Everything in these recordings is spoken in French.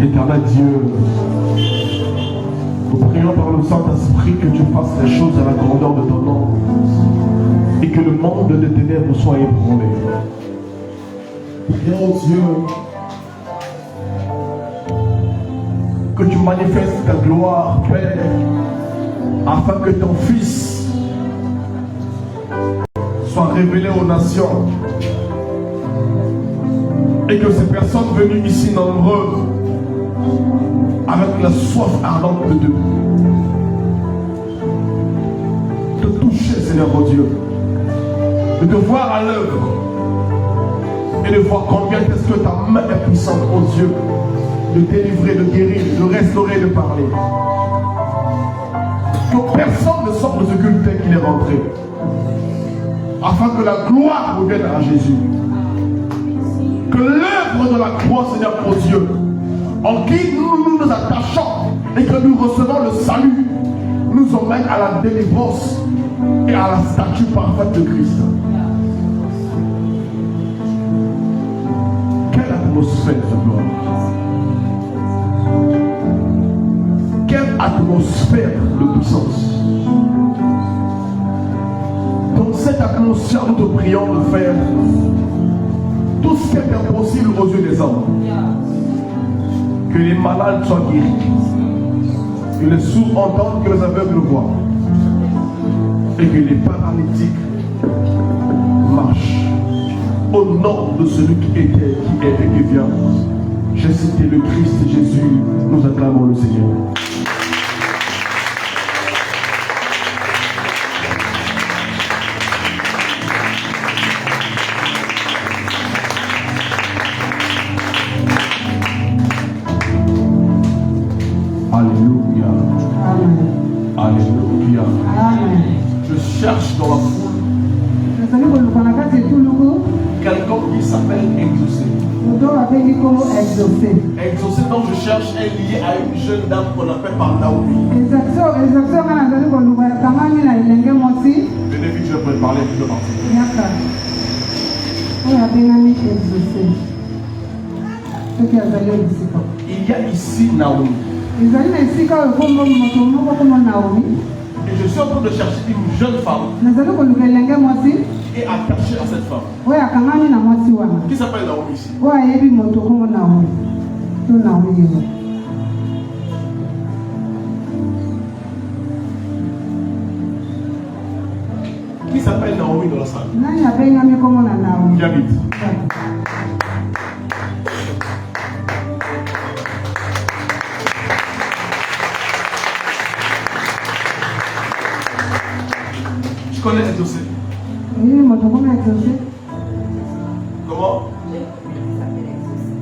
Éternel Dieu, nous prions par le Saint-Esprit que tu fasses les choses à la grandeur de ton nom et que le monde des ténèbres soit ébranlé. Prions Dieu que tu manifestes ta gloire, Père, afin que ton Fils soit révélé aux nations et que ces personnes venues ici nombreuses avec la soif ardente de te toucher, Seigneur mon Dieu, de te voir à l'œuvre et de voir combien est-ce que ta main est puissante aux yeux de délivrer, de guérir, de restaurer, de parler. Que personne ne sorte de ce culte tel qu'il est rentré, afin que la gloire revienne à Jésus. Que l'œuvre de la croix, Seigneur mon Dieu, en qui nous nous attachons et que nous recevons le salut, nous emmène à la délivrance et à la statue parfaite de Christ. Quelle atmosphère de gloire! Quelle atmosphère de puissance! Dans cette atmosphère, nous te prions de faire tout ce qui est impossible aux yeux des hommes. Que les malades soient guéris, que les sourds entendent, que les aveugles voient, et que les paralytiques marchent. Au nom de celui qui était, qui est et qui vient, j'ai cité le Christ Jésus, nous acclamons le Seigneur. Alléluia. Amen. Alléluia. Amen. Je cherche dans la foule quelqu'un qui s'appelle Exaucé. Exaucé, donc je cherche, est lié à une jeune dame qu'on appelle par Naomi. Venez vite, je vais parler plus de partir. Il y a ici Naomi. Et je suis en train de chercher une jeune femme et attachée à cette femme. Qui s'appelle Naomi ici? Qui s'appelle Naomi dans la salle? Qui habite? Je connais Exaucé. Comment?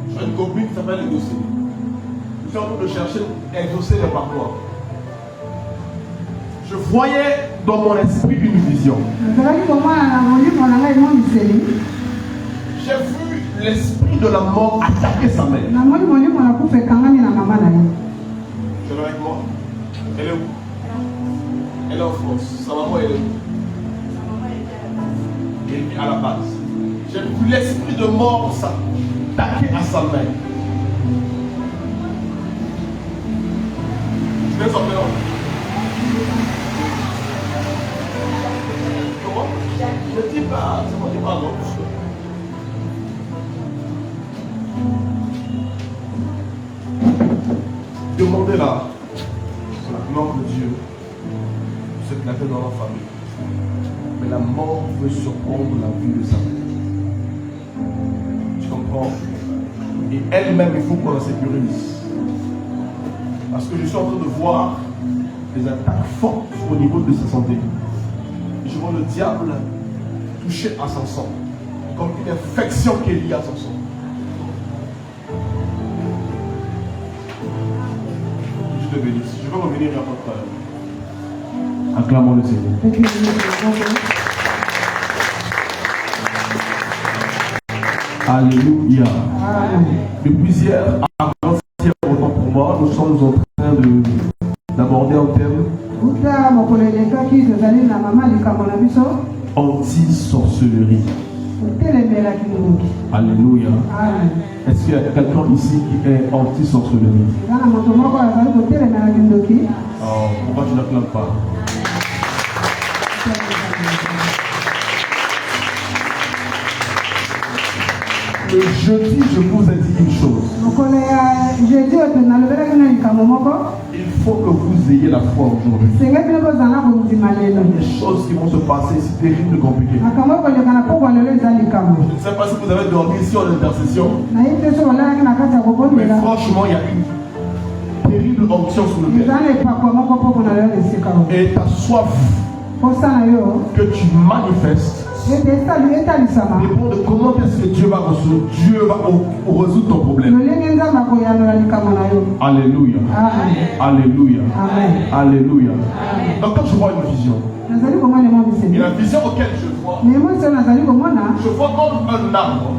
J'ai une copine qui s'appelle Exaucé. Je suis en train de chercher Exaucé de par toi. Je voyais dans mon esprit une vision. J'ai vu l'esprit de la mort attaquer sa mère. Tu es avec moi? Elle est où? Elle est en France. Sa maman, elle est où? Elle vit à la base. J'ai vu l'esprit de mort s'attaquer à sa mère. Tu veux sortir là? Comment? Je dis pas, c'est moi qui parle, non? Demandez-la sur la gloire de Dieu se éclater dans la famille. Mais la mort veut surprendre la vie de sa mère. Tu comprends? Et elle-même, il faut qu'on la sécurise. Parce que je suis en train de voir des attaques fortes au niveau de sa santé. Je vois le diable toucher à son sang. Comme une infection qui est liée à son sang. Je te bénisse. Je vais revenir à votre parole. Acclamons le Seigneur. Alléluia. Depuis hier, avant-hier, autant pour moi, nous sommes en train d'aborder un thème anti-sorcellerie. Alléluia. Est-ce qu'il y a quelqu'un ici qui est anti-sorcellerie? Oh, pourquoi tu n'acclames pas? Le jeudi, je vous ai dit une chose. Il faut que vous ayez la foi aujourd'hui. Il y a des choses qui vont se passer, c'est terrible, compliqué. Je ne sais pas si vous avez dormi ici en intercession. Mais franchement, il y a une terrible onction sur le cœur. Et ta soif que tu manifestes dépend de comment est-ce que Dieu va résoudre ton problème. Alléluia. Alléluia. Alléluia. Donc quand je vois une vision, et la vision auquel je vois comme un arbre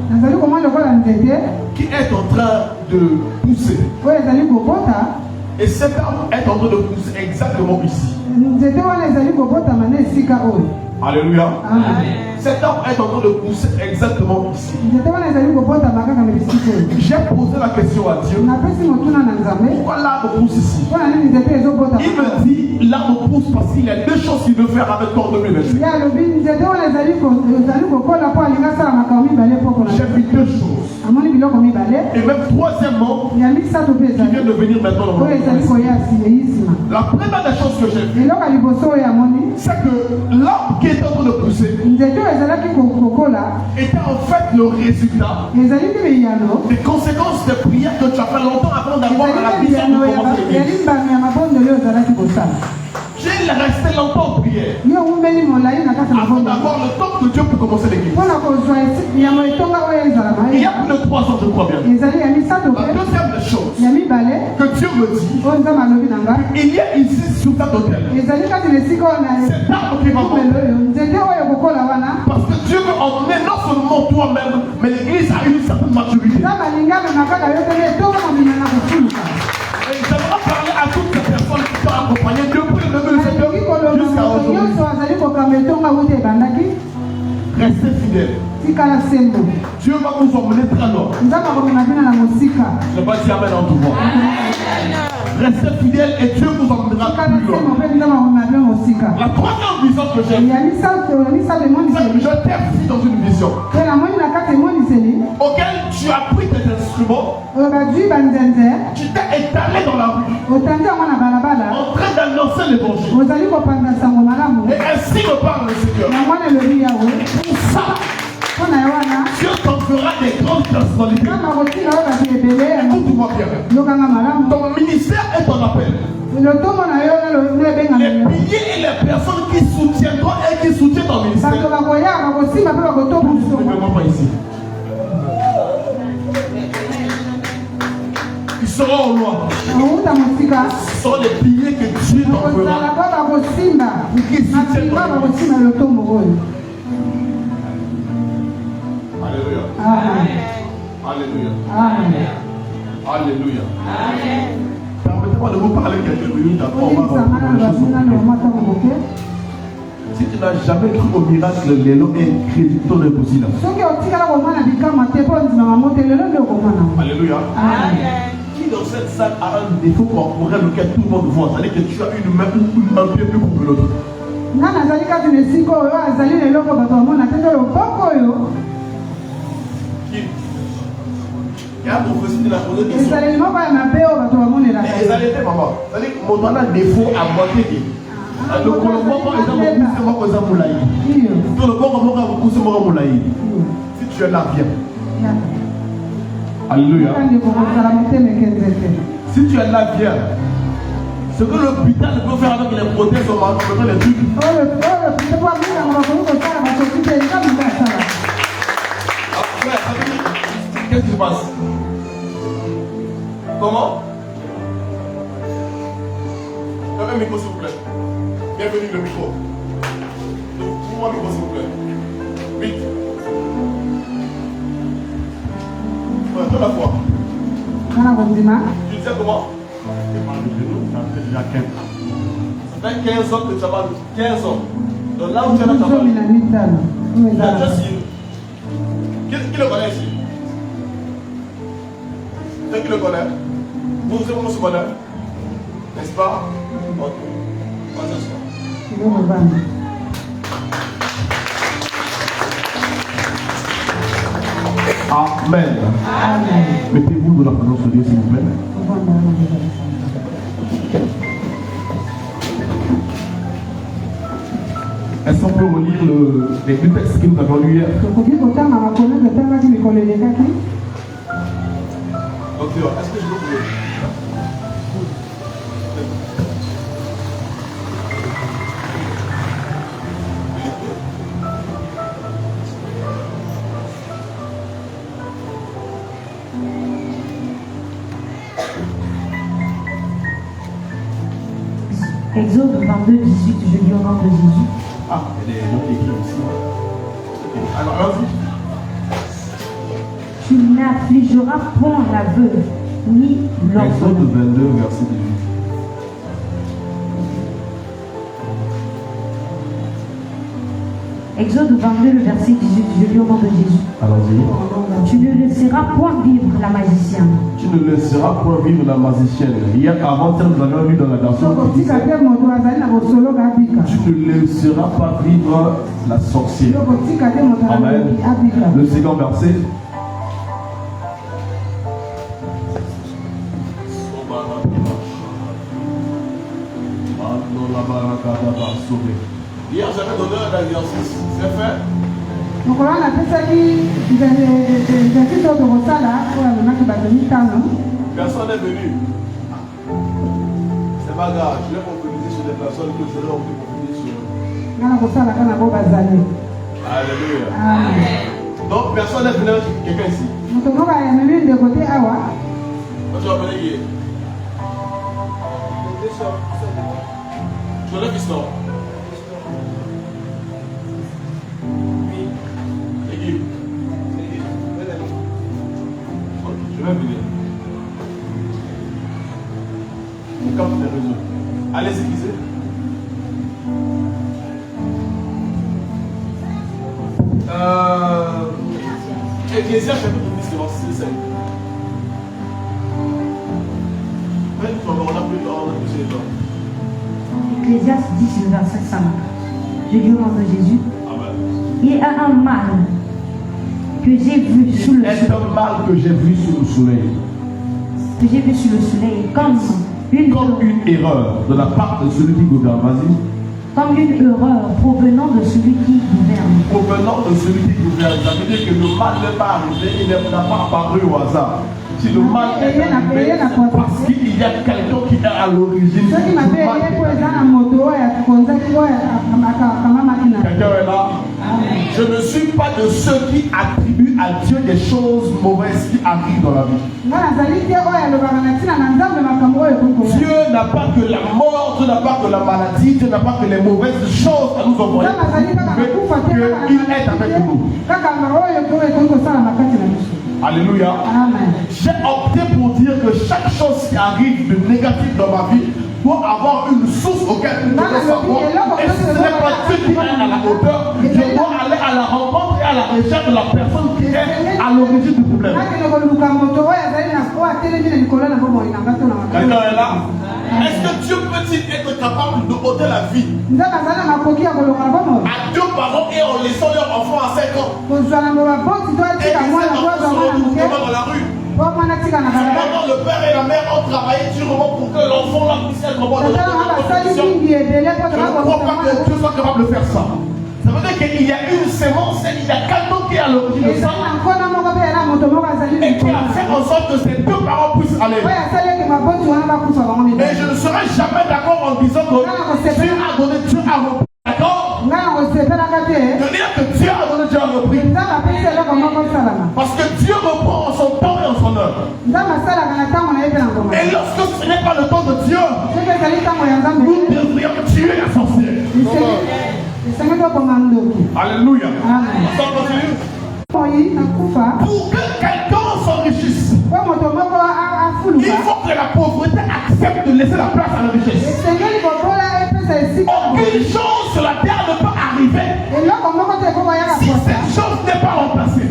qui est en train de pousser. Et cet arbre est en train de pousser exactement ici. Alléluia. Cet arbre est en train de pousser exactement ici. J'ai posé la question à Dieu. Pourquoi l'arbre pousse ici? Il me dit l'arbre pousse parce qu'il y a deux choses qu'il veut faire avec toi en 2028. J'ai vu deux choses. Et même troisièmement, qui vient de venir maintenant dans mon vie. La première des choses que j'ai vu, c'est que l'arbre qui est en train de pousser était en fait le résultat des conséquences des prières que tu as fait longtemps avant d'avoir la vision de commencer l'église. J'ai resté longtemps en prière avant d'avoir le temps de Dieu pour commencer l'église. Il y a plus de 3 ans, je crois bien. La deuxième des choses que Dieu me dit, il y a ici sur cet hôtel cet arbre qui va monter. Parce que Dieu veut emmener non seulement toi-même, mais l'église a une certaine maturité. Et j'aimerais parler à toutes ces personnes qui t'ont accompagné depuis le début de cette œuvre jusqu'à aujourd'hui. Restez fidèles. Dieu va vous emmener très loin. Je ne vais pas dire amen en tout monde. Restez fidèles et Dieu vous emmènera plus loin. La troisième vision que j'ai, je t'ai vu dans une vision auquel tu as pris tes instruments, tu t'es étalé dans la rue en train d'annoncer l'évangile. Et ainsi me parle le Seigneur. Pour ça, Dieu t'en fera des grandes personnalités. Écoute-moi bien. Ton ministère est ton appel. Les piliers et les personnes qui soutiennent toi et qui soutiennent ton ministère. Ne me pas ici. Ils seront au loin. Ce sont les piliers que Dieu t'enverra pour qu'ils soutiennent ton ministère. Alléluia. Alléluia. Alléluia. Permettez-moi de vous parler quelques minutes après. On va reprendre les choses. Si tu n'as jamais cru au miracle, l'élo est crédité au impossible. Alléluia. Qui dans cette salle a un défaut corporel auquel tout le monde voit? C'est-à-dire que tu as une main ou un pied plus court que l'autre. Il y a un prophétie de la posée des questions. Les allaités, maman. C'est-à-dire que mon doigt a un défaut à moitié. Le colombo, par exemple, si tu es là, viens. Alléluia. Si tu es là, viens. Ce que l'hôpital peut faire avec les prothèses, on va faire les trucs. Qu'est-ce qui se passe? Comment? Un micro s'il vous plaît. Bienvenue le micro. Trouve-moi le micro s'il vous plaît. Vite. Ouais, toute la fois. Tu disais comment? Ça fait déjà 15 ans. Ça fait 15 ans que tu as mal. 15 ans. Donc là où tu es là, tu as mal. Qui le connaît ici? C'est qui le connaît? Vous savez comment se connaît? N'est-ce pas? Ok. On va s'asseoir. Amen. Amen. Mettez-vous dans la présence de Dieu, s'il vous plaît. Est-ce qu'on peut relire les deux textes que nous avons lus hier? Docteur, est-ce que je peux vous Exode 22, 18, je lis au nom de Jésus. Ah, elle est écrite ici. Alors, allons-y. Tu n'affligeras point la veuve, ni l'orphelin. Exode 22, verset 18. Exode 22, le verset 18, je lis au nom de Jésus. Allons-y. Tu ne laisseras point vivre la magicienne. Tu ne laisseras point vivre la magicienne. Hier, avant-hier, nous avions lu dans la version qui disait, tu ne laisseras pas vivre la sorcière. Amen. Le second verset. Hier, j'avais donné un exercice. C'est fait? Personne n'est venu. C'est pas grave. Je vais m'organiser sur des personnes que je vais m'organiser sur. Alléluia. Donc, personne n'est venu. Quelqu'un ici. Tu vas appeler qui? Je lève ici. Je vais venir. On capte les réseaux. Allez-y, qui c'est? Ecclésiaste chapitre 10, verset 5. On a plus les gens. Ecclésiaste 10, verset 5. Je lis au nom de Jésus. Amen. Il y a un mal que j'ai vu sous le soleil. C'est un mal que j'ai vu sous le soleil. Que j'ai vu sous le soleil comme une erreur de la part de celui qui gouverne. Vas-y. Comme une erreur provenant de celui qui gouverne. Provenant de celui qui gouverne. Ça veut dire que le mal n'est pas arrivé, il n'a pas apparu au hasard. Si le mal est arrivé, c'est parce qu'il y a quelqu'un qui est à l'origine du mal. Quelqu'un est là? Je ne suis pas de ceux qui attribuent à Dieu des choses mauvaises qui arrivent dans la vie. Dieu n'a pas que la mort, Dieu n'a pas que la maladie, Dieu n'a pas que les mauvaises choses à nous envoyer. Il est avec nous. Alléluia. J'ai opté pour dire que chaque chose qui arrive de négatif dans ma vie doit avoir une source auquel nous devons savoir. Et si ce n'est pas Dieu qui est à la hauteur, je dois aller à la rencontre et à la recherche de la personne qui est à l'origine du problème. Quelqu'un est là? Est-ce que Dieu peut-il être capable de ôter la vie à deux parents et en laissant leur enfant à 5 ans? Et que ces enfants se retrouvent dans la rue. Cependant, le père et la mère ont travaillé durement pour que l'enfant là puisse être en bonne condition. Je ne crois pas que Dieu soit capable de faire ça. Ça veut dire qu'il y a une sémence et il y a quelqu'un qui est à l'origine de ça et qui a fait en sorte que ces deux parents puissent aller. Mais je ne serai jamais d'accord en disant que Dieu a donné, Dieu a repris. D'accord? De dire que Dieu a donné, Dieu a repris. Parce que Dieu reprend en son temps et en son heure. Et lorsque ce n'est pas le temps de Dieu, nous devrions tuer la sorcière. Alléluia. Pour que quelqu'un s'enrichisse, il faut que la pauvreté accepte de laisser la place à la richesse. Aucune chose sur la terre ne peut arriver si cette chose n'est pas remplacée.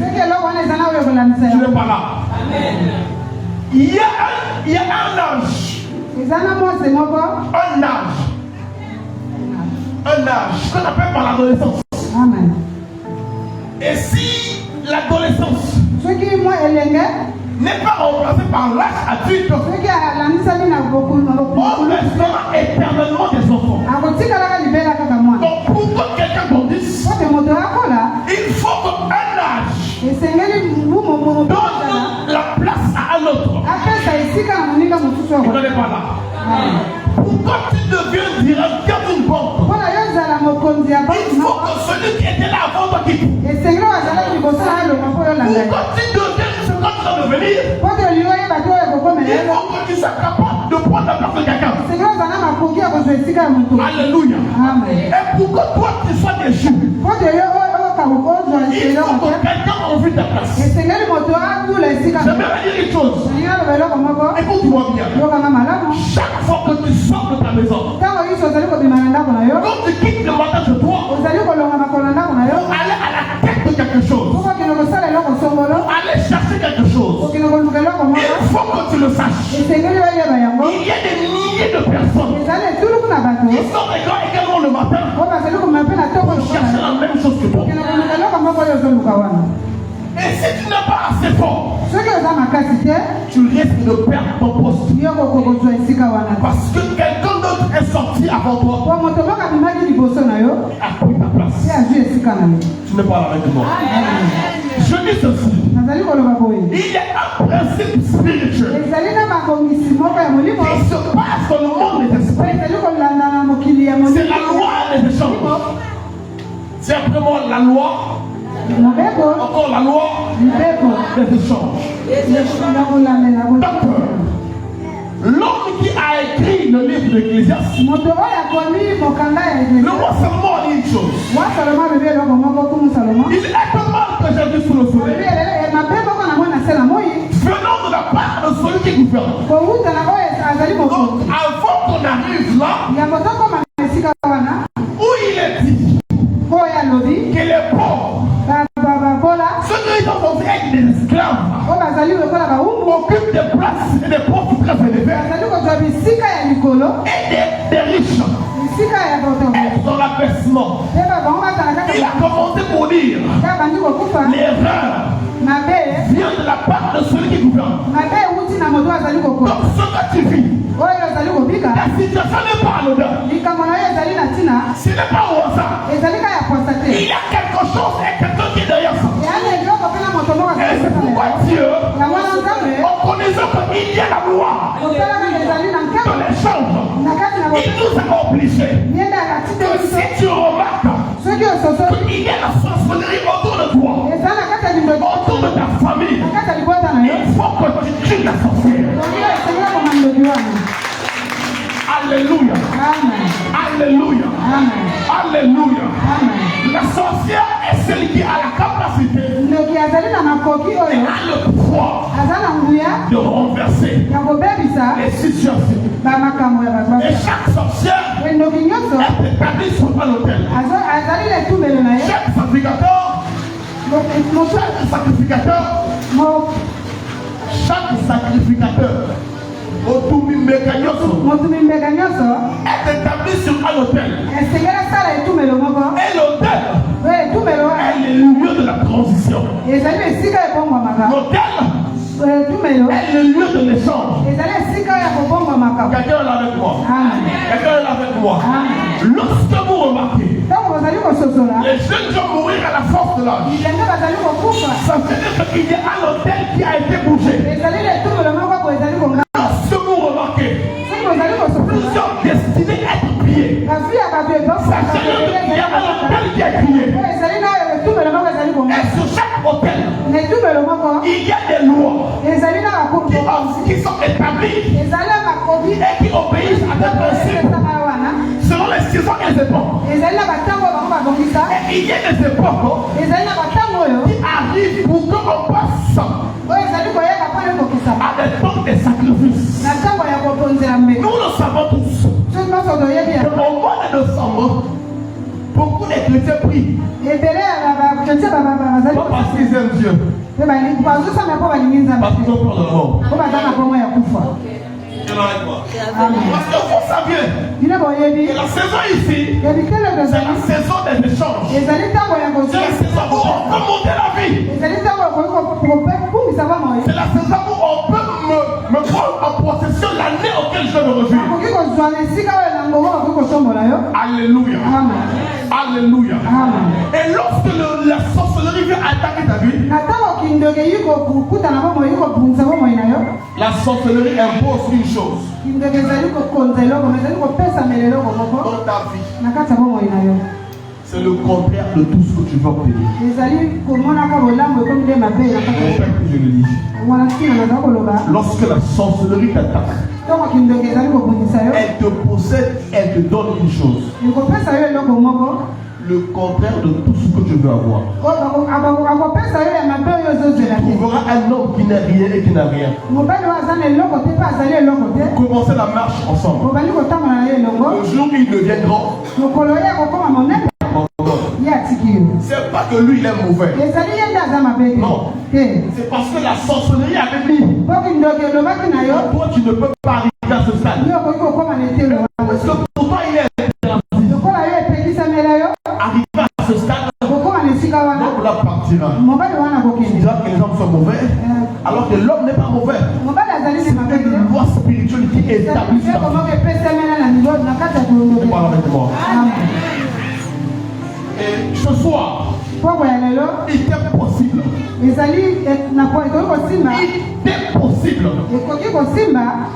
Il y a un âge. Un âge. Ce qu'on appelle par l'adolescence. Amen. Et si l'adolescence n'est pas remplacée par l'âge adulte, on restera éternellement des enfants. Donc pourquoi quelqu'un grandisse, il faut qu'un âge donne la place à un autre. Vous ne connaissez pas là. Pourquoi tu deviens directeur d'une banque? Il faut que celui qui était là avant toi quitte. Pourquoi tu deviens ce qu'on va devenir? Il faut que tu sois capable de prendre la place de quelqu'un. Alléluia. Et pourquoi toi tu sois déchu? Il faut que quelqu'un envie ta place. J'aimerais dire une chose. Écoute-moi bien. Chaque fois que tu sors de ta maison, quand tu quittes le matin chez toi, pour aller à la tête de quelque chose, pour aller chercher quelque chose, il faut que tu le saches. Il y a des milliers de personnes qui sont également le matin pour chercher la même chose que toi. Et si tu n'es pas assez fort, tu risques de perdre ton poste. Parce que quelqu'un d'autre est sorti avant toi. A pris ta place. Tu n'es pas là avec moi. Je dis ceci. Il y a un principe spirituel qui se passe dans le monde des esprits. C'est la loi des échanges. C'est vraiment la loi. Encore la loi des échanges. Donc, l'homme qui a écrit le livre d'Ecclésiaste, le roi Salomon a dit une chose. Il est tellement que j'ai vu sous le soleil, venant de la part de celui qui gouverne. Donc, avant qu'on arrive là, où il est dit que les pauvres, ceux qui ont envie d'être des esclaves, occupent des places et des postes très élevés, et des riches. Et son abaissement, il a commencé pour dire l'erreur vient de la part de celui qui gouverne. Donc ce que tu vis, la situation n'est pas anodine. Ce n'est pas au hasard. Il y a quelque chose et quelqu'un qui est derrière ça. Et c'est pourquoi Dieu, en connaissant qu'il y a la loi de l'échange, il nous a obligés que si tu remarques qu'il y a la sorcellerie autour de toi, autour de ta famille, il faut que tu tues la sorcière. Alléluia. Alléluia. Alléluia. La sorcière est celle qui a la capacité et a le pouvoir de renverser les situations. Et chaque sorcière est établie sur un autel. Chaque sacrificateur est établi sur un autel. Et l'autel est le lieu de la transition. L'autel est le lieu de l'échange. Quelqu'un est là avec moi. Quelqu'un est là avec moi. Lorsque vous remarquez, les jeunes vont mourir à la force de l'âge. Ça veut dire qu'il y a un autel qui a été bougé. Lorsque vous remarquez plusieurs destinés à être priés, ça veut dire qu'il y a un autel qui a crié. Et sur chaque autel, il y a des lois qui sont établies et qui obéissent à des principes selon les saisons et les époques. Et il y a des époques qui arrivent pour qu'on passe à des temps de sacrifices. Nous le savons tous. Au mois de décembre, beaucoup de chrétiens prient. Pas parce qu'ils aiment Dieu. Parce qu'ils ont peur de la mort. Parce que vous saviez que la saison ici, c'est la saison des échanges. C'est la saison où on peut monter la vie. C'est la saison où on peut me prendre en possession l'année auquel je me réjouis. Alléluia. Alléluia. Et lorsque la sorcellerie vient attaquer ta vie, la sorcellerie impose une chose dans ta vie. C'est le contraire de tout ce que tu veux obtenir. Je le dis. Lorsque la sorcellerie t'attaque, elle te possède, elle te donne une chose. Le contraire de tout ce que tu veux avoir. Tu trouveras un homme qui n'a rien et qui n'a rien. Commencez la marche ensemble. Le jour où il devient grand, c'est pas que lui il est mauvais. Non. C'est parce que la sorcellerie avait mis. Toi tu ne peux pas arriver à ce stade. Parce que pour toi il est arrivé à ce stade. Donc là partira. Tu diras que les hommes sont mauvais. Alors que l'homme n'est pas mauvais. C'est une loi spirituelle qui est établie. C'est pas avec moi. Et ce soir, il était possible. Il était possible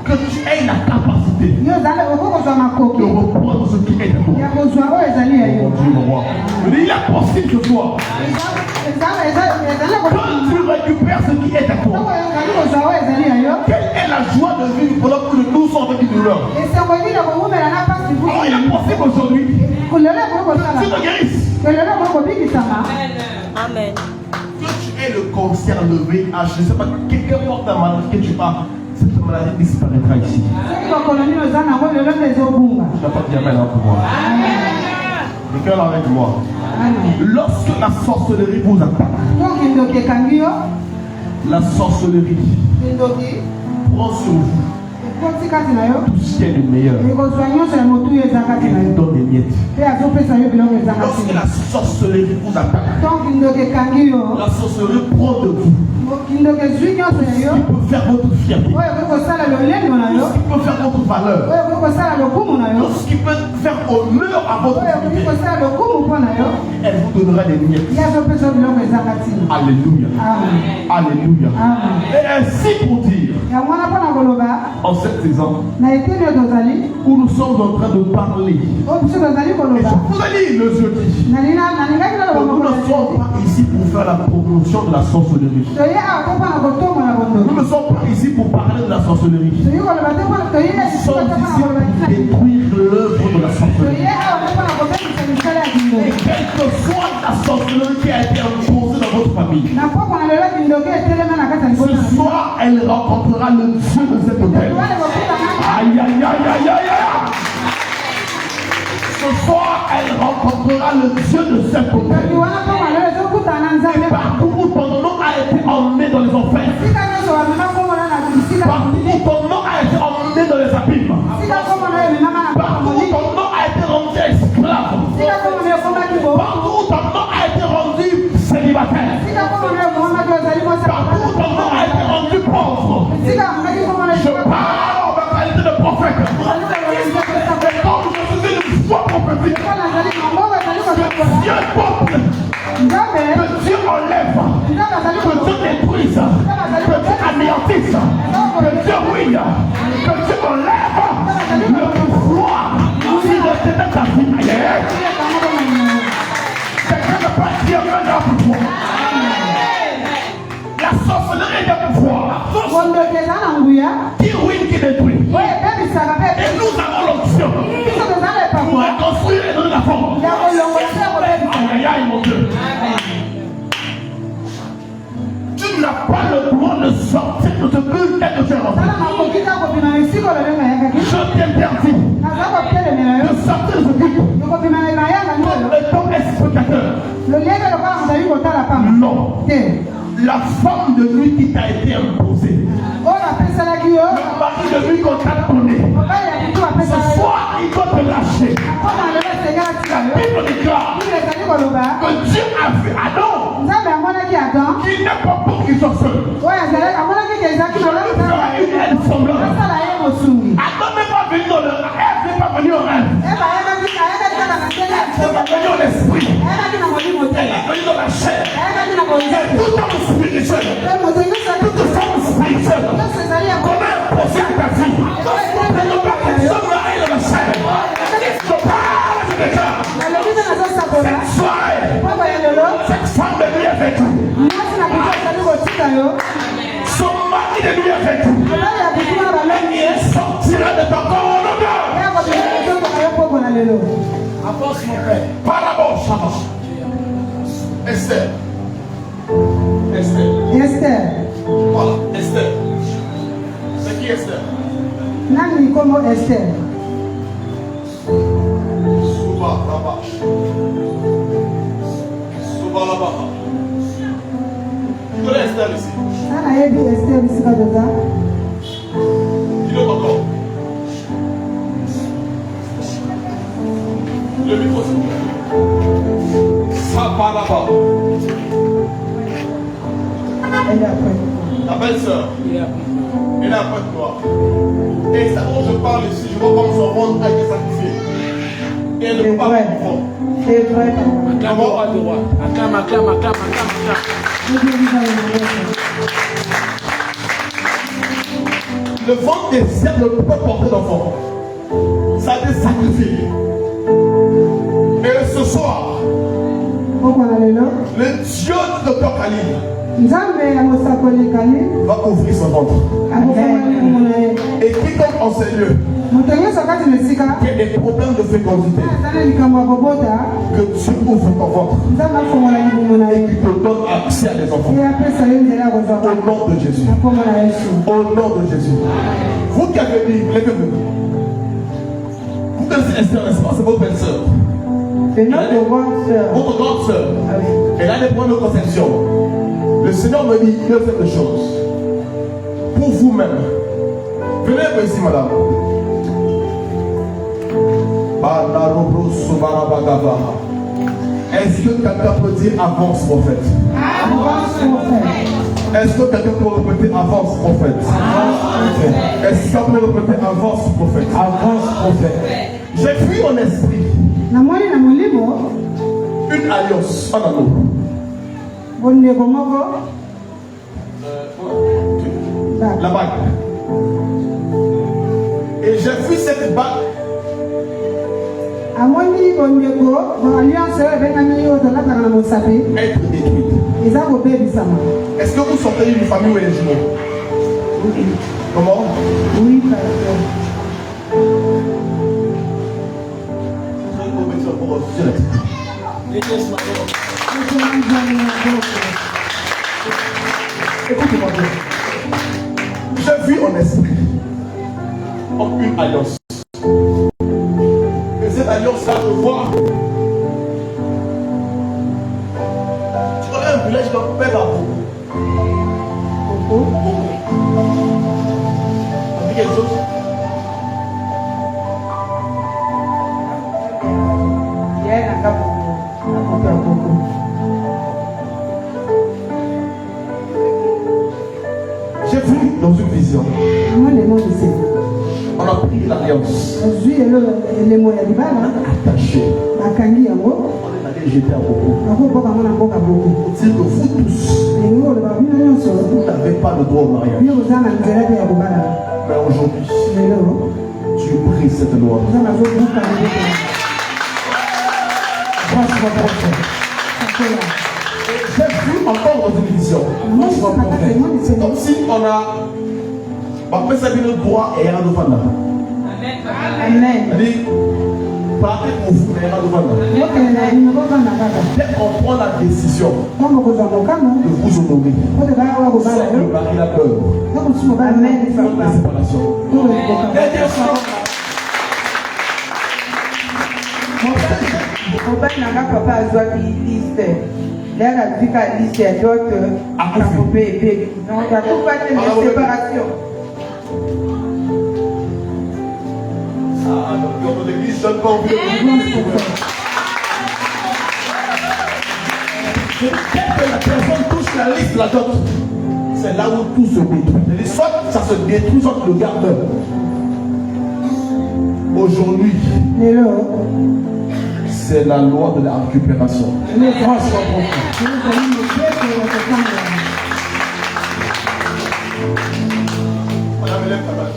que tu aies la capacité de reprendre ce qui est de toi. Mon Dieu, mon roi. Il est possible ce soir. Quand tu récupères ce qui est à toi, quelle est la joie de vivre pendant plus de 12 ans avec une douleur? Il est possible aujourd'hui que tu te guérisses. Amen. Que tu aies le cancer levé à je ne sais pas, quelque porte ta maladie que tu as, cette maladie disparaîtra ici. Je n'ai pas dit amen entre moi. Quelqu'un avec moi. Lorsque la sorcellerie vous attaque, la sorcellerie prend sur vous tout ce qui est le meilleur et vous donne des miettes. Lorsque la sorcellerie vous attaque, la sorcellerie prend de vous ce qui peut faire votre fierté, ce qui peut faire votre valeur, ce qui peut faire honneur à votre vie. Elle vous donnera des miettes. Alléluia. Alléluia. Et ainsi pour dire, en cet exemple où nous sommes en train de parler, et je vous ai dit le jeudi, nous ne sommes pas ici pour faire la promotion de la sorcellerie. Nous ne sommes pas ici pour parler de la sorcellerie. Nous sommes ici pour détruire l'œuvre de la sorcellerie. Et quelle que soit la sorcellerie qui a été imposée dans votre famille, ce soir elle rencontrera le Dieu de cet hôtel. Aïe aïe aïe aïe aïe aïe. Ce soir elle rencontrera le Dieu de cet hôtel. Et partout où ton nom a été emmené dans les enfers, partout où ton nom a été emmené dans les abîmes, partout où ton nom a été rendu esclave, partout où ton nom a été rendu célibataire, partout où ton nom a été rendu pauvre, je parle en ma qualité de prophète. Comme je suis une foi prophétique, que Dieu porte, que Dieu enlève, que Dieu détruise, que Dieu anéantisse, que Dieu ruine, que Dieu enlève le pouvoir qui retenait ta vie. Quelqu'un ne peut dire que la pouvoir. La sorcellerie est un pouvoir qui ruine, qui détruit. Et nous avons l'option pour reconstruire et donner la forme. Aïe aïe mon Dieu. Tu n'as pas le droit de sortir de ce culte et de faire rentrer. Je t'interdis de sortir de ce culte comme étant spectateur. Non. La femme de nuit qui t'a été imposée. Le mari de nuit qu'on t'a donné. Ce soir, il doit te lâcher. La Bible déclare que Dieu a fait Adam. Il n'est pas pour qu'il soit seul. Il fera une aide semblable. Adam n'est pas venu dans le rêve. Ève n'est pas venue au rêve. Elle n'est pas venue en esprit. Elle est venue dans la chair. Mais tout homme spirituel, toute femme spirituelle, comment imposer à ta vie de ne pas être seul dans la chair. Je parle, je déclare. Cette soirée, cette femme de nuit avec toi. Son mari de nuit avec toi. Il sortira de ton corps en odeur. Apporte mon père. Parabole, Esther. Esther. Esther. Voilà, Esther. C'est qui Esther? Nani como Esther. Suba là-bas. Suba là-bas. Tu connais Esther ici? Ana yebi Esther ici kadoza. Dis-le encore. Le micro, s'il vous plaît. Ça va là-bas. Elle est après. Ta belle-sœur. Elle est après toi. Et ça dont je parle ici, je vois comment son ventre a été sacrifié. Et elle ne peut pas comprendre. C'est vrai. Acclame au roi du roi. Acclame. Le ventre des cerfs ne peut pas porter d'enfant. Ça a été sacrifié. Et ce soir, le Dieu de Dr. Khalil va ouvrir son ventre. Et quiconque en ces lieux qui a des problèmes de fécondité, que Dieu ouvre ton ventre et qu'il te donne accès à des enfants. Au nom de Jésus. Au nom de Jésus. Vous qui avez dit, levez-vous. Vous connaissez Esther, n'est-ce pas? C'est votre belle-sœur. Votre grande sœur. Elle a des problèmes de conception. Le Seigneur me dit deux choses. Pour vous-même. Venez un peu ici, madame. Est-ce que quelqu'un peut dire avance, prophète? Avance, prophète. Est-ce que quelqu'un peut répéter avance, prophète? Est-ce que quelqu'un peut répéter avance, prophète? Avance, prophète. J'ai fui en esprit une alliance, un anneau. La bague. Et j'ai vu cette bague être détruite. Est-ce que vous sortez d'une famille où il y a des jumeaux? Comment? Oui, écoutez-moi bien. J'ai vu en esprit une alliance. Et cette alliance-là, je vois. Tu connais un village qui perd à beaucoup. Beaucoup. Ça dit quelque chose? J'ai vu dans une vision. On a pris l'alliance. On est attaché. On est allé jeter à beaucoup. Pour dire que vous tous, vous n'avez pas le droit au mariage. Mais aujourd'hui, tu brises cette loi. J'ai vu encore dans une vision. C'est comme si on a. On peut savoir le droit et rien de vendre. Amen. C'est-à-dire, parlez pour vous, mais rien de vendre. Dès qu'on prend la décision de vous honorer, sans le mari la peur, sans la séparation. Papa n'a pas besoin de liste. Là, la vie qu'a liste est d'autres. À couper. Donc, il y a pas de séparation. Ah, donc dans l'église, je ne peux pas oublier. Dès que la personne touche la liste de la dot, c'est là où tout se détruit. Soit ça se détruit, soit le garde. Aujourd'hui, c'est la loi de la récupération. Madame, élève ta main.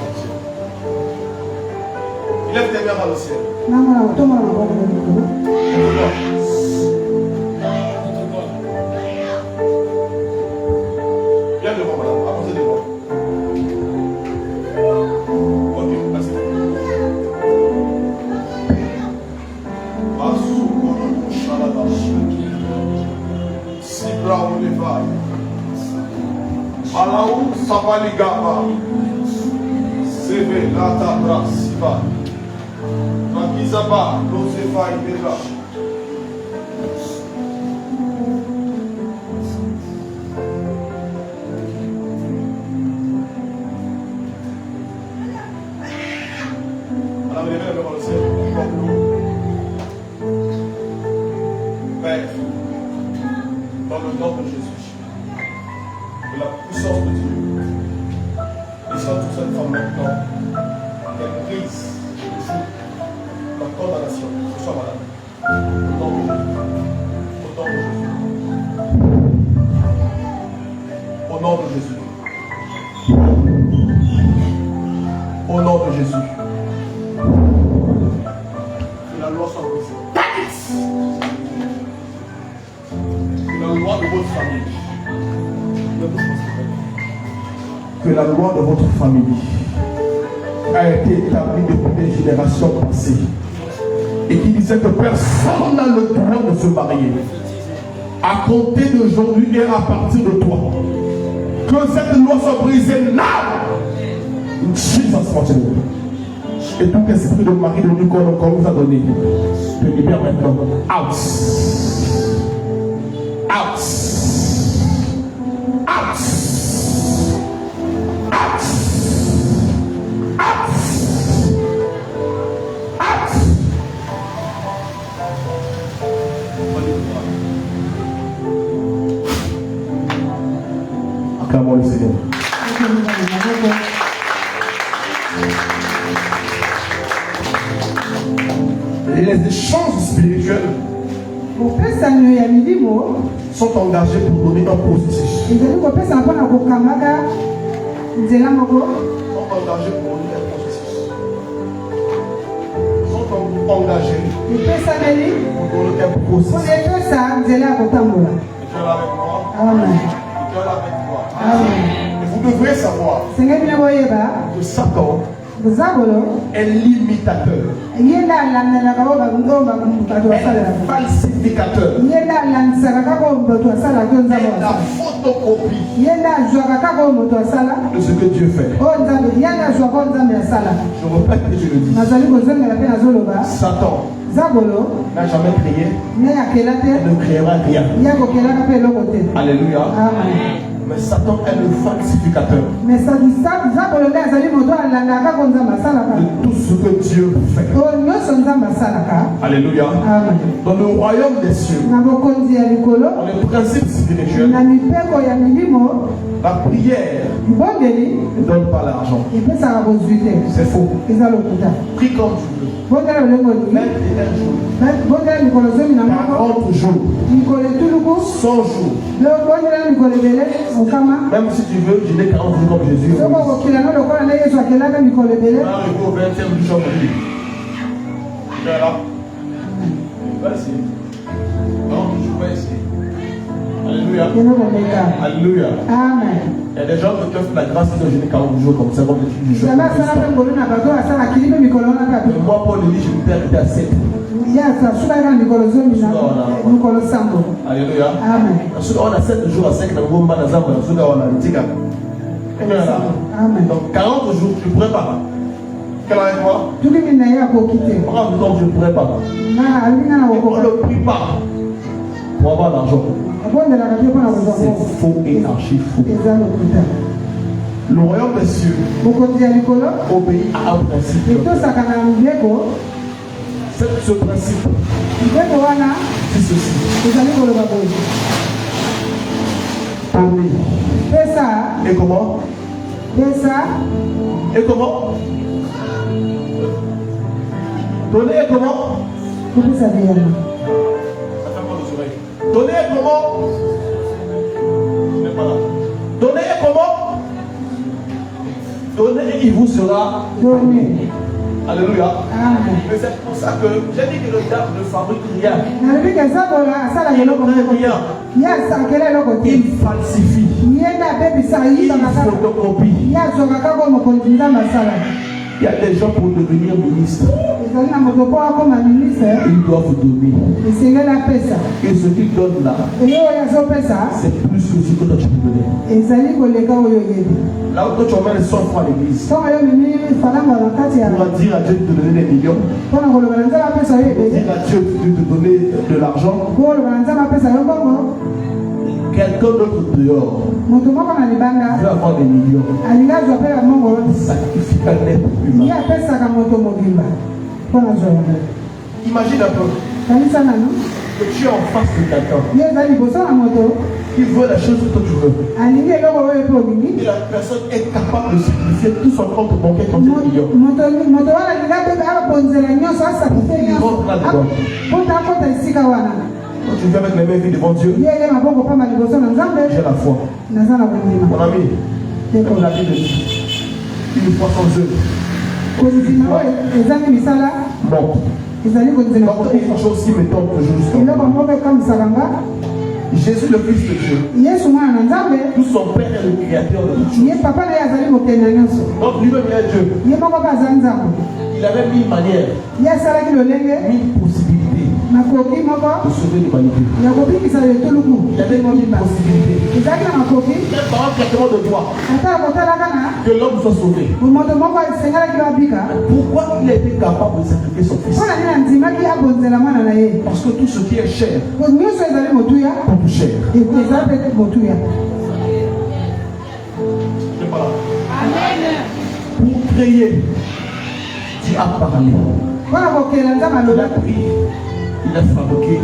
Élève tes mains vers le ciel. Viens devant, madame. Avancez devant. Ok, merci. Sibra Olivai. Alaou Sabaligaba. Sebe Lata Brasiva. Makizaba Losefa Ibera. Madame, levez devant le ciel. Père, dans le nom de Jésus, de la puissance de Dieu, laissons toute cette femme maintenant qu'elle brise le jour la condamnation. Ce soit madame. Au nom de Jésus. Au nom de Jésus. Au nom de Jésus. Au nom de Jésus. Que la loi soit brisée. Que la loi de votre famille. Que la loi de votre famille a été établie depuis des générations passées et qui disait que personne n'a le droit de se marier. À compter d'aujourd'hui et à partir de toi, que cette loi soit brisée now. In Jesus' name. Et tout esprit de mari de nous qu'on nous a donné, te libère maintenant. Out. Out. Out. Out. Out. Out. Acclamons le Seigneur. Les échanges spirituels sont engagés pour donner un processus. Sont engagés pour donner un processus. Sont engagés pour donner un processus. Et tu es là avec moi. Amen. Tu es là avec moi. Amen. Et vous devrez savoir que Satan est l'imitateur. Falsificateur. La photocopie de ce que Dieu fait. Je répète et je le dis. Satan n'a jamais créé et ne créera rien. Alléluia. Mais Satan est le falsificateur de tout ce que Dieu fait. Alléluia. Dans le royaume des cieux, dans le principe spirituel, la prière ne donne pas l'argent. C'est faux. Prie comme tu veux. 21 jours, 40 jours, 100 jours. Même si tu veux, je n'ai 40 jours comme Jésus. On va arriver au 20e du jour de vie. Tu es là. Va essayer. 40 jours, va essayer. Alléluia. Alléluia. Amen. Il y a des gens qui offrent la grâce de jeûner 40 jours comme ça, comme les jours. Moi, Paul dit, je me perds à 7. Alléluia. Amen. On a 7 jours à 5, on a Amen. donc 40 jours, tu ne pourrais pas. Quel avec moi? Tu dis qu'il n'y a pas quitté. Pourquoi non, je ne pourrais pas? Na alina na On woko. ne prie pas pour avoir l'argent. Abonde la radio pour la raison. C'est faux et archi faux. Eza lokuta. Le royaume des cieux Bokondi ya likolo. obéit à un principe. Etosaka na mbeko. Ce principe, Mbeko wana c'est ceci. ezali koloba boye. Donner. Pesa. Et comment? Pesa. Et comment? Donner et comment? Kopesa biyama. Ça fait mal aux oreilles. Donner et comment? Je n'ai pas là. Donner et comment? Donner et il vous sera. Donné. Alléluia. Amen. Mais c'est pour ça que j'ai dit que le diable ne fabrique rien. nalobi ke zabola asala Il eloko ne moko crée rien. ye asakela eloko te Il falsifie. ye nde abebisa Il yibaka photocopie. ye azwaka kaka mokonzi nzambe asala Il y a des gens pour devenir ministre. ezali na moto mpo akoma ministre Ils doivent donner. esengeli apesa Et ce qu'ils donnent là, eyo oyo azopesa c'est plus que ce que toi tu peux donner. ezali koleka oyo oyebi Là où toi tu emmènes 100 francs à l'église, ntongo yo memi falanga na kati ya pour dire à Dieu de te donner des millions, mpona koloba na nzambe apesa yo ebele dire à Dieu de te donner de l'argent, po koloba na nzambe apesa yo mbongo quelqu'un d'autre dehors moto moko na libanda veut avoir des millions. alingi azwa mpe ya mbongo Sacrifie un être ye humain. apesaka moto mobimba mpo na zwa yango Imagine un peu kanisa nano que tu es en face de quelqu'un ye eza liboso na moto qui veut la chose que toi tu veux. alingi eloko oyo mpe olingi Et la personne est capable de sacrifier tout son compte bancaire comme des millions. moto wana alingi apepe abonzela nyonso asakrifie nyonso mpo takota esika wana Quand tu viens avec les mains vides devant Dieu, ye ye maboko pamba liboso na nzambe j'ai la foi. naza na kondima Mon ami, comme la Bible dit, une foi sans œuvre kondima oyo ezangi misala morte. ezali kondima Donc, une chose qui me tente toujours jusqu'à eloko moko ekamisaka nga Jésus, le Fils de Dieu, yesu mwana na nzambe tout son Père est le créateur de toutes choses. ye papa na ye azali mokende na nyonso Donc, lui-même, il est Dieu. ye moko mpe aza nzambe Il avait mis une manière, ye asalaki lolenge une possibilité makoki moko de sauver l'humanité. ya kobikisa etuluku Il avait mis une possibilité, ezalaki na makoki même par un traitement de droit, ata kotalaka na que l'homme soit sauvé. moto moko esengelaki babika Pourquoi il a été capable de sacrifier son fils? mpona nini andimaki abonzela mwana na ye Parce que tout ce qui est cher nyonso ezali motuya coûte cher. eza mpe motuya C'est pas là. Pour créer, Dieu a parlé. mpona kokela nzambe Il a aloba pris, il a fabriqué,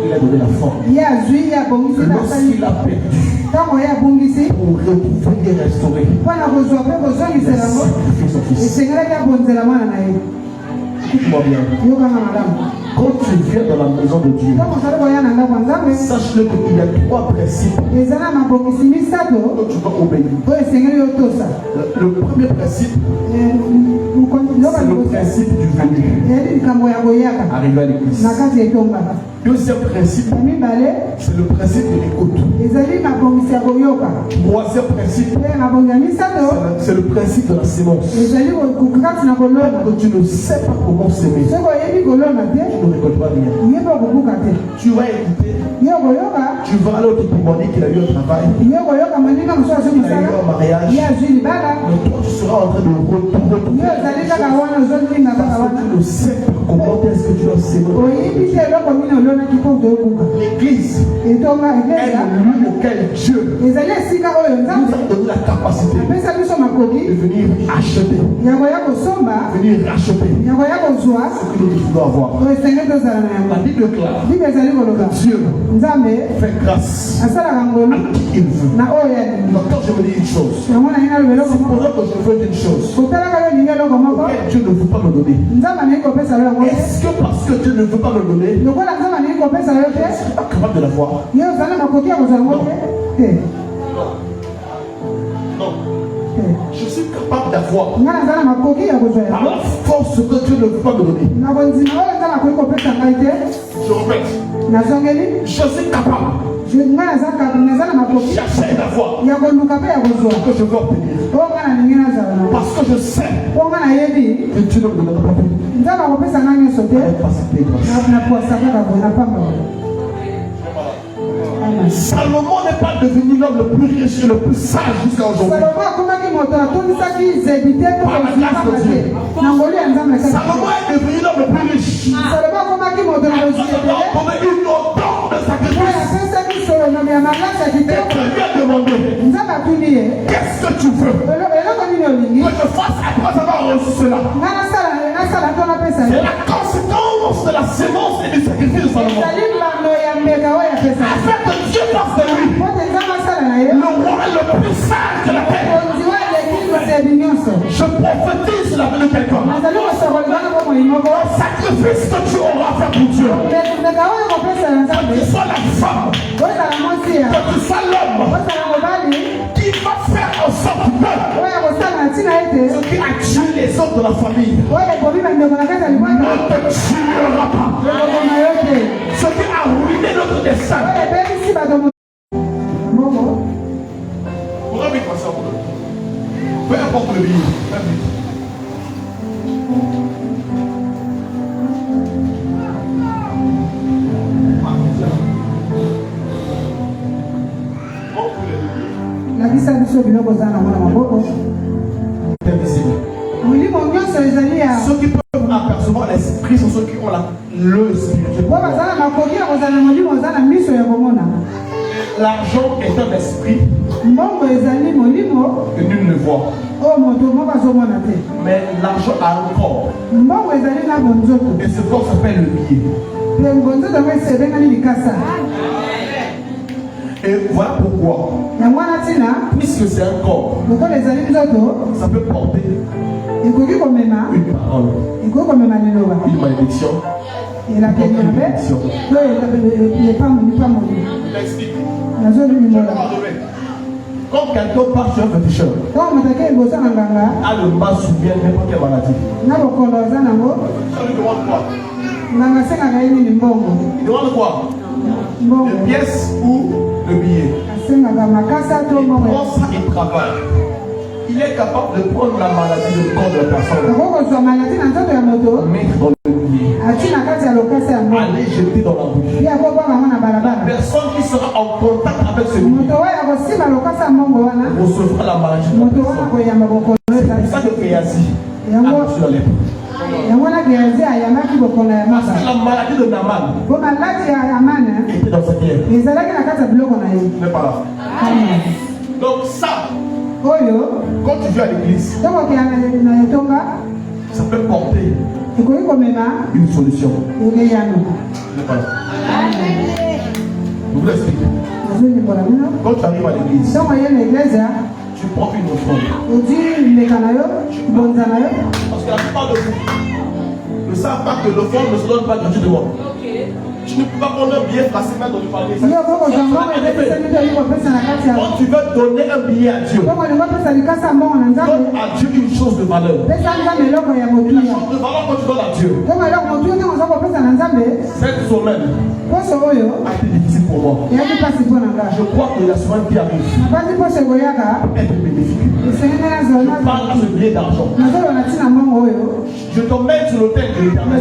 il a donné la forme. ye azwi ye abongisi Lorsqu'il a perdu, ntango ye abongisi pour retrouver et restaurer, mpona kozwa mpe il a kozongisela yango sacrifié son fils. esengelaki abonzela mwana na ye Écoute-moi bien. yokanga malamu Quand tu viens dans la maison de Dieu, ntango ozali koya na ndako ya nzambe sache-le qu'il y a trois principes eza na mabongisi misato que tu dois obéir. oyo esengeli yotosa Le premier principe, yoka c'est le liboso principe du venu. eyali likambo ya koyaka Arriver à l'église. na kati etongaka Deuxième principe, ya mibale c'est le principe de l'écoute. ezali mabongisi ya koyoka Troisième principe, mpe mabongisi ya misato c'est le principe de la sémence. ezali kati na kolona Quand tu ne sais pas comment s'aimer, soki oyebi kolona te tu ne récolteras rien. ye mpe okobuka te Tu vas écouter, ye okoyoka tu vas aller au témoigner qu'il a eu un travail, ye okoyoka moninga mosusu azwi qu'il a eu mosala un mariage, ye azwi libala mais toi tu seras en train de retrouver ye ozali kaka wana ozolinga kaka parce wana que tu ne sais pas comment est-ce que tu dois s'aimer. oyebi te eloko nini olonaki mpo toyokuka L'église etonga est eglesa le lieu auquel Dieu ezali esika oyo nous nzambe a donné la capacité apesa biso makoki de venir acheter, ya koya kosomba venir racheter ya koya kozwa ce que nous devons avoir. oyo esengeli tozala na La yango Bible déclare bible ezali koloba Dieu nzambe fait grâce asalaka ngolu à qui il veut. na oyo alingi Donc quand je me dis une chose, yango na ngai naloba eloko moko pendant que je veux une chose, kotalaka yo elingi eloko moko auquel Dieu ne veut pas me donner, nzambe alingi kopesa yo yango te est-ce que parce que Dieu ne veut pas me donner, lokola nzambe alingi kopesa yo te je ne suis pas capable de l'avoir? ye ozali na makoki ya kozwa yango te Non. te Je suis capable d'avoir ngai naza na makoki ya kozwa par yango la force que Dieu ne veut pas me donner. na kondima oyo nzambe akoki kopesa ngai te Je répète, nazongeli je suis capable, ngai naza na makoki j'essaie d'avoir ya koluka mpe ya kozwa ce que je veux obtenir. oyo ngai nalingi nazala nango Parce que je sais mpo ngai nayebi que Dieu ne me donnera pas tout. nzambe akopesa ngai nyonso te Avec facilité et grâce. na pwasa kaka boye na pamba Salomon n'est pas devenu l'homme le plus riche et le plus sage jusqu'à aujourd'hui. salomo akomaki moto atonisaki zebi te mpo kozipaka te na cela. C'est la conséquence de la sémence et du sacrifice de Salomon. Afin que Dieu fasse de lui le roi le plus sage de la terre. Je prophétise la vie de quelqu'un. Le sacrifice que tu auras fait pour Dieu. Que tu sois la femme, que tu sois l'homme qui va faire en sorte que ce qui a tué les autres de la famille ne te tuera pas. Ce qui a ruiné notre destin. Pourquoi vite passer en deux? Peu importe le billet, ceux qui peuvent apercevoir l'esprit sont ceux qui ont le spirituel. L'argent est un esprit que nul ne voit. Mais l'argent a un corps. Et ce corps s'appelle le billet. Et voilà pourquoi. Puisque c'est un corps, ça peut porter une parole, une malédiction. Quand quelqu'un part sur un féticheur, a le mal souvient n'importe quelle maladie. Ça lui demande quoi? Il demande quoi? Une pièce ou le billet. Il prend ça, il travaille. Il est capable de prendre la maladie du corps de la personne, mettre dans le billet, aller jeter dans la bouche. La personne qui sera en contact avec ce billet recevra la maladie de la personne. C'est pour ça que Géasi a reçu la lèpre. Parce que la maladie de Naaman était dans sa bière. Il n'est pas là. Donc ça, quand tu viens à l'église, ça peut porter une solution. Il n'est pas là. Je vous l'explique. Quand tu arrives à l'église, tu prends une offrande. Parce que la plupart de vous ne savent pas que l'offrande ne se donne pas gratuitement. Tu ne peux pas prendre un billet facilement dans le panier. Quand tu veux donner un billet à Dieu, donne à Dieu une chose de valeur. La chose de valeur que tu donnes à Dieu. Cette semaine a été difficile pour moi. Je crois qu'il y a souvent qui arrive être bénéfique. Je parle à ce billet d'argent. Je t'emmène sur l'autel de l'Éternel.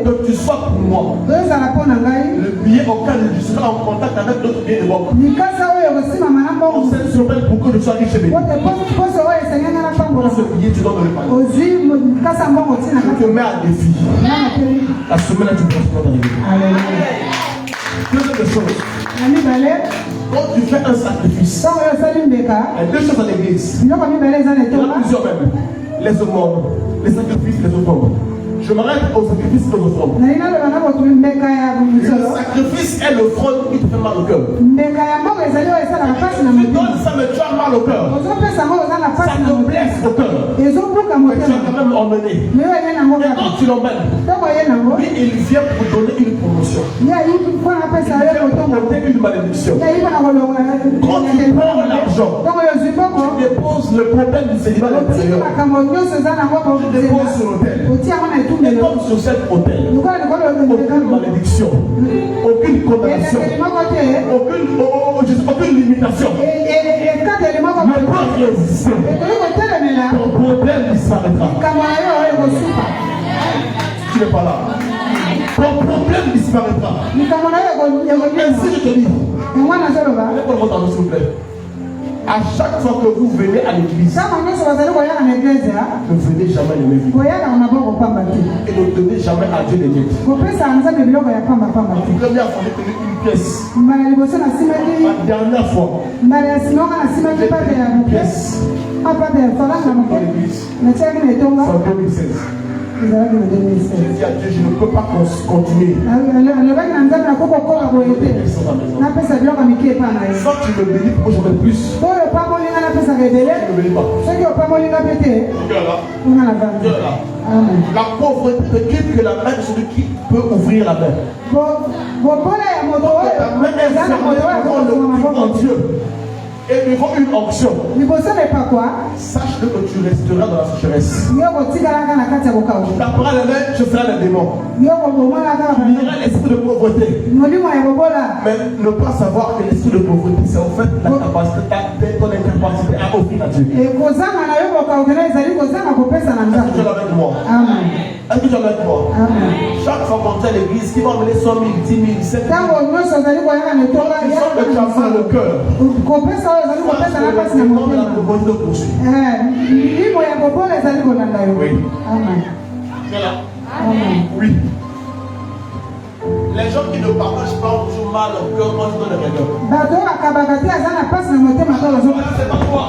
Que tu sois pour moi le billet auquel je serai en contact avec d'autres billets de banque. On s'est sur elle pour que je sois riche et béni. Pour ce billet, tu dois me le payer. Je te mets à défi. La semaine, tu peux pas arriver. Deuxième chose. Quand tu fais un sacrifice, il y a deux choses à l'église. Il y en a plusieurs même. Les aumônes, les sacrifices, les offrandes. Je m'arrête au sacrifice et aux offrandes. Le sacrifice est l'offrande qui te fait mal au cœur. Tu donnes ça, mais tu as mal au cœur. Ça te blesse au cœur. Mais tu as quand même emmené. Et quand tu l'emmènes, lui, il vient pour donner une promotion. Il vient pour donner une malédiction. Quand tu prends l'argent, tu déposes le problème du célibat à l'intérieur. Tu déposes sur l'autel. Et comme sur cet autel, aucune malédiction, aucune condamnation, aucune limitation ne peut résister. Ton problème disparaîtra. Tu n'es pas là. Ton problème disparaîtra. Ainsi je te dis. S'il vous plaît. À À chaque fois que vous venez à l'église, Kama nyonso bazali koya na eglise ne venez jamais les mêmes. koyaka na maboko pamba te. Et ne donnez jamais à Dieu les miettes. Kopesa nzambe biloko ya pamba pamba te. La première fois, j'ai tenu une pièce. Mbala liboso na simaki. La dernière fois, Mbala ya sinonga na simaki pate ya une moke. pièce. Apate ya faranga na moke. Natiaki na etonga. C'est en 2016. Ezalaki na J'ai 2016. dit à Dieu, je ne peux pas continuer. alobaki na nzambe nakoko kola boye te napesa biloko mike epa na ye Soit tu me bénis pour que j'en ai plus, oyo opamolinga napesaka ebele tu ne me bénis pas. soki opamolinga mpe te Dieu est là. unga na vandi Dieu est là. amen La pauvreté ne quitte que la main de celui qui peut ouvrir la main. bobola ya moto oyo Ta main est eza na moto oyo fermée devant akokosunga le maboko devant Dieu. Et devant une onction. liboso na epakwa Sache-le que tu resteras dans la sécheresse. yo kotikalaka na kati ya kokauka Tu taperas les mains, je ferai les démons. yo kobomonaka Tu liras l'esprit de pauvreté. molimo ya bobola Mais ne pas savoir que l'esprit de pauvreté, c'est en fait la capacité, ton incapacité à offrir à Dieu. kozanga na yo kokaukela ezali kozanga kopesa na Est-ce que tu es nzambe avec moi? amen Est-ce que tu es avec moi? amen Chaque fois qu'on est à l'église, qui va amener 100 000, 10 000, 7 000, ntango nyonso ozali koyaka na etonga tu sens que tu as mal au cœur. kopesa oyo ezali kopesa na mpasi na Le temps de motema la pauvreté te poursuit. milimo ya bobola ezali kolanda yo Oui. amen Tu es là? amen Oui. Les gens qui ne partagent pas ont toujours mal au cœur quand ils donnent les règles. bato oyo akabaka te aza na mpasi na motema to bazo C'est pas toi.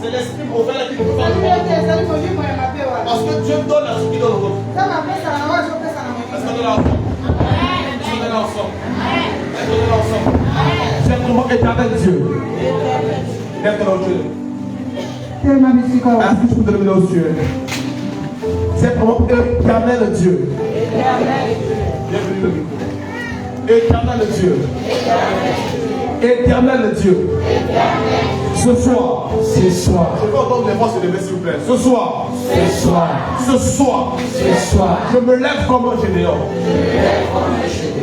C'est l'esprit mauvais qui ne peut pas le ezali molimo ya mabe wana Parce que Dieu donne à ceux qui donnent aux autres. ntango apesaka na oyo azopesa na Est-ce motema qu'on est là ensemble? Est-ce qu'on est là ensemble? Est-ce qu'on est là ensemble? C'est comment éternel Dieu. Éternel Dieu. telema bisika oyo Est-ce que tu peux te lever aux cieux? C'est comment éternel Dieu. Bienvenue le micro. Éternel Dieu. Éternel Dieu. Ce soir. Je vais entendre les voix se lever s'il vous plaît. Ce soir. Je me lève comme un généant.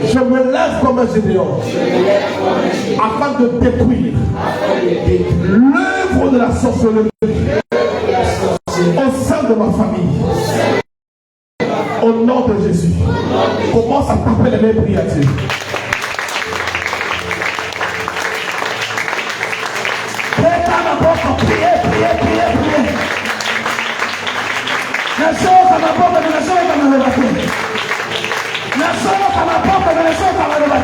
Je me lève comme un généant. Afin de détruire l'œuvre de la sorcellerie au sein de ma famille. Au nom de Jésus. Commence à taper les mains, prier à Dieu. Priez. Nashoka maboga, nashoka maboga.